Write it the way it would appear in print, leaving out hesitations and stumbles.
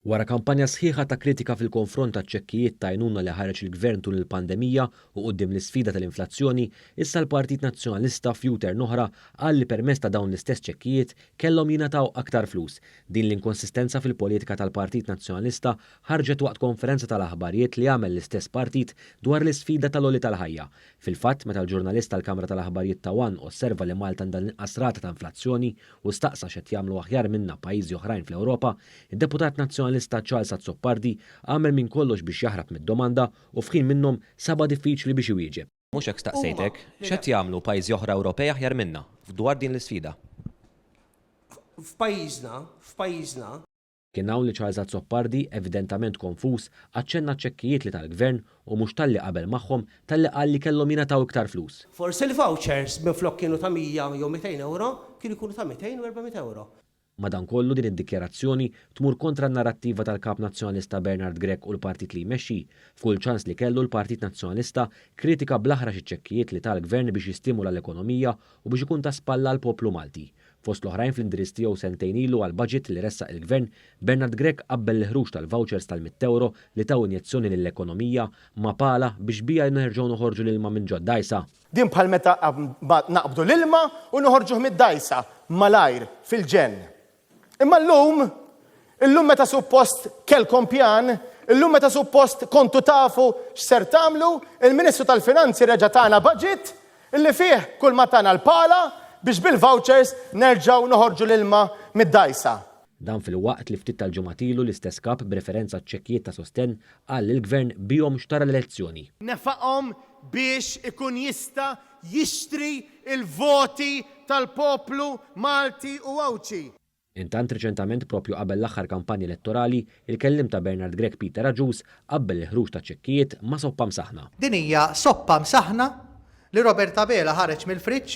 Wara kampanja sħiħa ta' kritika fil-konfront ta' ċekkijiet ta' għajnuna li ħareġ il-gvern tul il-pandemija u quddiem l-isfida tal-inflazzjoni, issa l-Partit Nazzjonalista f'juter oħra qal li permezz ta' dawn l-istess ċekkijiet kellhom jingħataw aktar flus. Din l-inkonsistenza fil-politika tal-Partit Nazzjonalista ħarġet waqt konferenza tal-aħbarijiet li għamel l-istess partit dwar l-isfida tal-għoli tal-ħajja. Fil-fatt, meta l-ġurnalist tal-Kamra tal-Aħbarijiet ta' One osserva li Malta għandha l-inqas rata ta' inflazzjoni u staqsa x'qed jagħmlu aħjar minnha pajjiżi oħrajn fl-Ewropa, id-Deputat Nazzjonalista Charles Azzoppardi għamel minn kollox biex jaħrab mid-domanda u f'ħin minnhom saba diffiċli biex iwieġeb. Mhux hekk staqsejtek, x'qed jagħmlu pajjiżi oħra Ewropej aħjar minna dwar din l-isfida? F'pajjiżna. Kien hawn li Charles Azzoppardi evidentament konfuż aċċenna ċekkijiet li tal-gvern u mhux talli qabel magħhom talli qal li kellhom jingħataw iktar flus. Forsi l-vouchers minflok kienu ta' 100 jew 200 euro, kienu jkunu ta' 200 u 400 euro. Madankollu din id-dikjarazzjoni tmur kontra n-narrattiva tal-Kap Nazzjonalista Bernard Grech u l-partit li jmexxi. F'kull ċans li kellu l-Partit Nazzjonalista kritika bl-aħra xi ċekkijiet li tal-gvern biex jistimula l-ekonomija u biex ikun ta' spalla l-poplu Malti. Fost l-oħrajn fl-indirizz tiegħu sentejn ilu għal budget li ressaq il-gvern, Bernard Grech qabbel l-ħruġ tal-vouchers tal-100 euro li taw injezzjoni lill-ekonomija ma pala biex bija nerġgħu noħorġu l-ilma minn ġod dajsa. Din bħal meta naqbdu l-ilma u noħorġuh mid-dajsa malajr fil-ġenn. Imma illum meta suppost kelkom pjan, illum meta suppost kontu tafu x'ser tagħmlu, il-Ministru tal-Finanzi reġa' tagħna budget illi fih kull ma tagħna l-pala biex bil-vouchers nerġgħu noħorġu l-ilma mid-dajsa. Dan fil-waqt li ftit tal-ġumatilu l-istess kap b'referenza ċekkijiet ta' sosten qal li l-gvern bihom xtara l-elezzjoni. Nefaqhom biex ikun jista' jixtri il-voti tal-poplu Malti u Awċi. Intant reċentament propju qabel l-aħħar kampanja elettorali, il-kellim ta' Bernard Grech Peter Aġus qabbel il-ħruġ ta' ċekkijiet ma' soppa msaħna. Din hija soppa msaħna li Roberta Bela ħareġ mill-friġġ